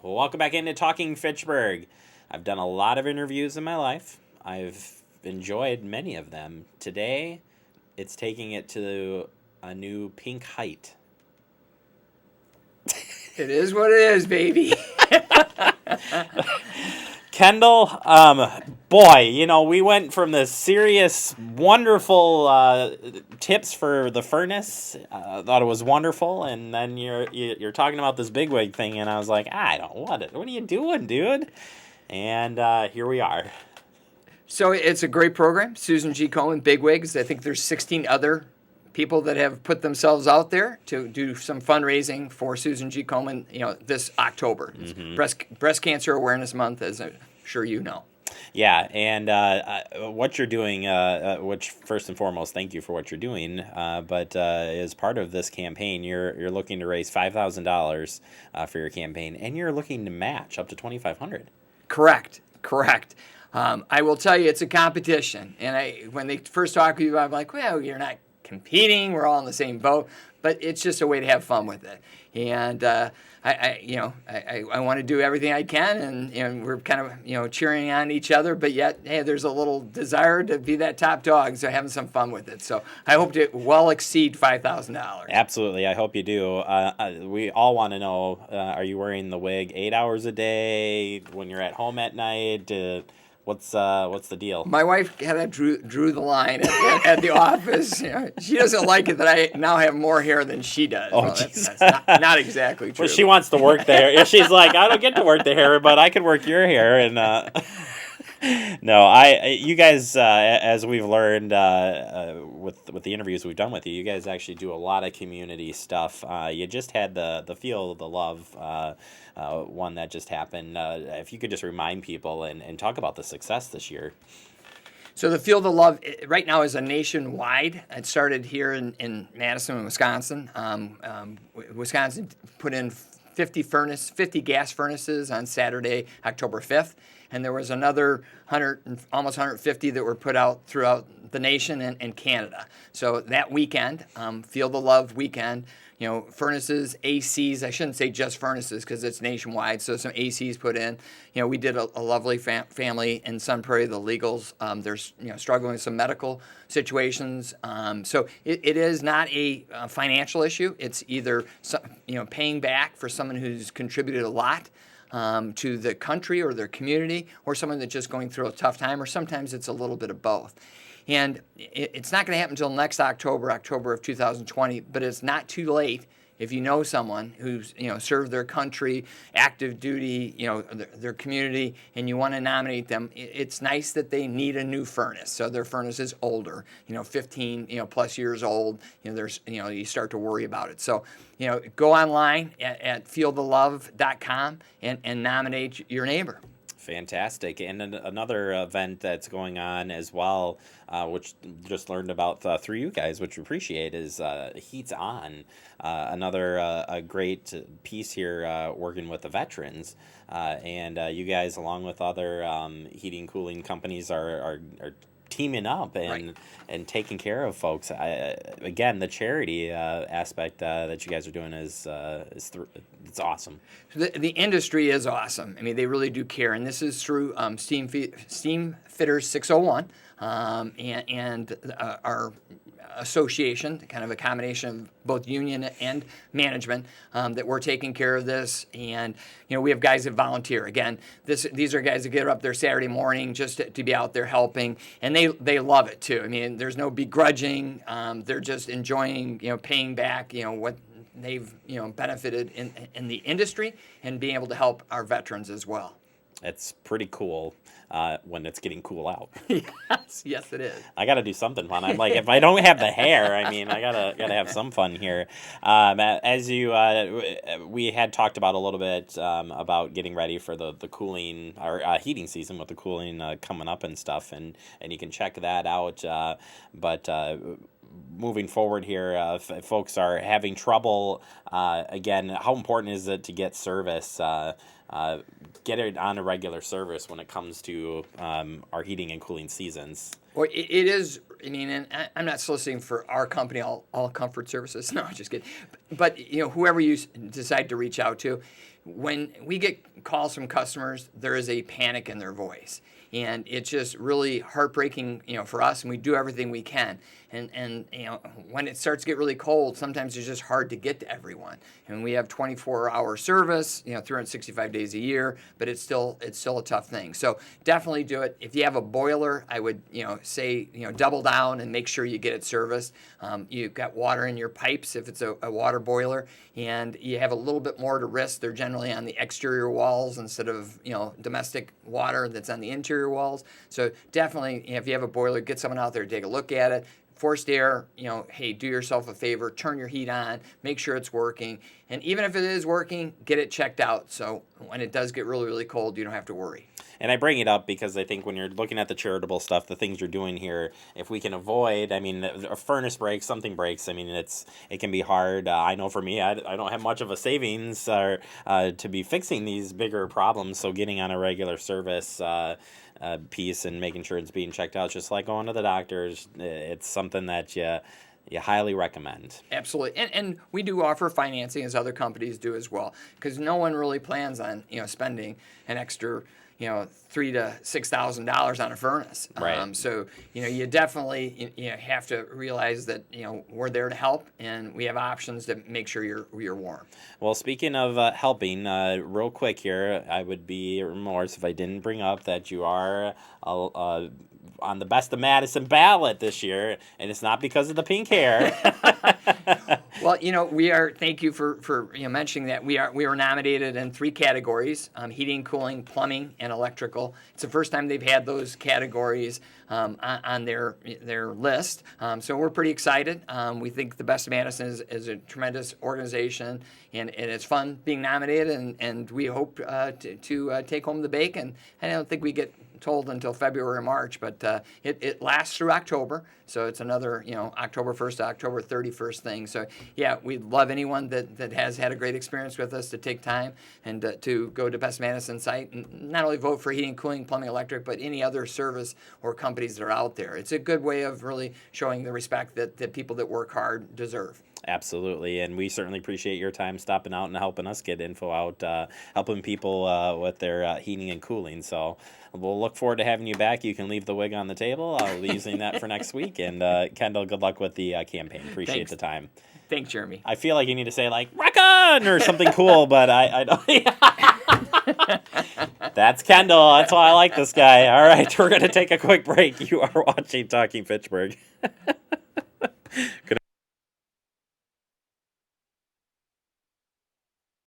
Welcome back into Talking Fitchburg. I've done a lot of interviews in my life. I've enjoyed many of them. Today, it's taking it to a new pink height. It is what it is, baby. Kendall, boy, we went from the serious, wonderful tips for the furnace. Thought it was wonderful, and then you're talking about this bigwig thing, and I was like, I don't want it. What are you doing, dude? And here we are. So it's a great program. Susan G. Komen, Bigwigs. I think there's 16 other people that have put themselves out there to do some fundraising for Susan G. Komen, this October. Mm-hmm. Breast Cancer Awareness Month, as I'm sure you know. Yeah, and what you're doing, which first and foremost, thank you for what you're doing. But as part of this campaign, you're looking to raise $5,000 for your campaign, and you're looking to match up to $2,500. Correct. I will tell you, it's a competition. And when they first talk with you, I'm like, well, you're not competing. We're all in the same boat. But it's just a way to have fun with it. And I want to do everything I can, and we're kind of cheering on each other. But yet, hey, there's a little desire to be that top dog, so having some fun with it. So I hope to well exceed $5,000. Absolutely, I hope you do. We all want to know: are you wearing the wig 8 hours a day when you're at home at night? What's the deal? My wife kind of drew the line at the office. She doesn't like it that I now have more hair than she does. Oh, well, that's not exactly true. Well, she wants to work the hair. She's like, I don't get to work the hair, but I can work your hair. And no, you guys, as we've learned with the interviews we've done with you, you guys actually do a lot of community stuff. You just had the Feel the Love one that just happened. If you could just remind people and talk about the success this year. So the Feel the Love right now is a nationwide. It started here in Madison, Wisconsin. Wisconsin put in 50 gas furnaces on Saturday, October 5th. And there was another almost 150 that were put out throughout the nation and Canada. So that weekend, Feel the Love weekend, furnaces, ACs. I shouldn't say just furnaces because it's nationwide. So some ACs put in. We did a lovely family in Sun Prairie, the Legals. They're struggling with some medical situations. So it is not a financial issue. It's either paying back for someone who's contributed a lot to the country or their community, or someone that's just going through a tough time, or sometimes it's a little bit of both. And it's not going to happen until next October of 2020, but it's not too late if you know someone who's served their country, active duty, their community, and you want to nominate them. It's nice that they need a new furnace. So their furnace is older, 15 plus years old. There's you start to worry about it. So go online at feelthelove.com and nominate your neighbor. Fantastic. And another event that's going on as well, which just learned about through you guys, which we appreciate, is Heat's On. Another a great piece here working with the veterans. And you guys, along with other heating, cooling companies, are teaming up and taking care of folks. Again, the charity aspect that you guys are doing is it's awesome. The industry is awesome. I mean, they really do care, and this is through Steam Fitters 601 and our association, kind of a combination of both union and management, that we're taking care of this. And we have guys that volunteer. Again, these are guys that get up there Saturday morning just to be out there helping, and they love it too. I mean, there's no begrudging. They're just enjoying paying back what they've benefited in the industry, and being able to help our veterans as well. It's pretty cool when it's getting cool out. Yes, it is. I got to do something fun. I'm like, if I don't have the hair, I mean, I gotta have some fun here. As we had talked about a little bit about getting ready for the cooling or heating season with the cooling coming up and stuff, and you can check that out. But moving forward here, if folks are having trouble, again, how important is it to get service? Get it on a regular service when it comes to our heating and cooling seasons. Well, it is I mean, and I'm not soliciting for our company, all comfort services. No, just kidding. But whoever you decide to reach out to, when we get calls from customers, there is a panic in their voice, and it's just really heartbreaking, for us. And we do everything we can. And when it starts to get really cold, sometimes it's just hard to get to everyone. And we have 24-hour service, 365 days a year, but it's still a tough thing. So definitely do it. If you have a boiler, I would say double down and make sure you get it serviced. You've got water in your pipes if it's a water boiler, and you have a little bit more to risk. They're generally on the exterior walls instead of domestic water that's on the interior walls. So definitely, if you have a boiler, get someone out there to take a look at it. Forced air, hey, do yourself a favor, turn your heat on, make sure it's working. And even if it is working, get it checked out. So when it does get really, really cold, you don't have to worry. And I bring it up because I think when you're looking at the charitable stuff, the things you're doing here, if we can avoid, I mean, a furnace breaks, something breaks. I mean, it can be hard. I know for me, I don't have much of a savings to be fixing these bigger problems. So getting on a regular service piece and making sure it's being checked out, just like going to the doctors, it's something that you highly recommend. Absolutely. And we do offer financing, as other companies do as well, because no one really plans on spending an extra $3,000 to $6,000 on a furnace. Right. So you definitely have to realize that we're there to help, and we have options to make sure you're warm. Well, speaking of helping, real quick here, I would be remorse if I didn't bring up that you are on the Best of Madison ballot this year, and it's not because of the pink hair. Well, we are. Thank you for mentioning that. We were nominated in 3 categories: heating, cooling, plumbing, and electrical. It's the first time they've had those categories on their list. So we're pretty excited. We think the Best of Madison is a tremendous organization, and it's fun being nominated. And we hope to take home the bacon. I don't think we get told until February or March, but it lasts through October, so it's another October 1st to October 31st thing. So yeah, we'd love anyone that has had a great experience with us to take time and to go to Best Madison site and not only vote for heating, cooling, plumbing, electric, but any other service or companies that are out there. It's a good way of really showing the respect that people that work hard deserve. Absolutely, and we certainly appreciate your time stopping out and helping us get info out, helping people with their heating and cooling. So we'll look forward to having you back. You can leave the wig on the table. I'll be using that for next week. And Kendall, good luck with the campaign. Appreciate the time. Thanks, Jeremy. I feel like you need to say like "rock on" or something cool, but I don't. That's Kendall. That's why I like this guy. All right, we're going to take a quick break. You are watching Talking Fitchburg. Good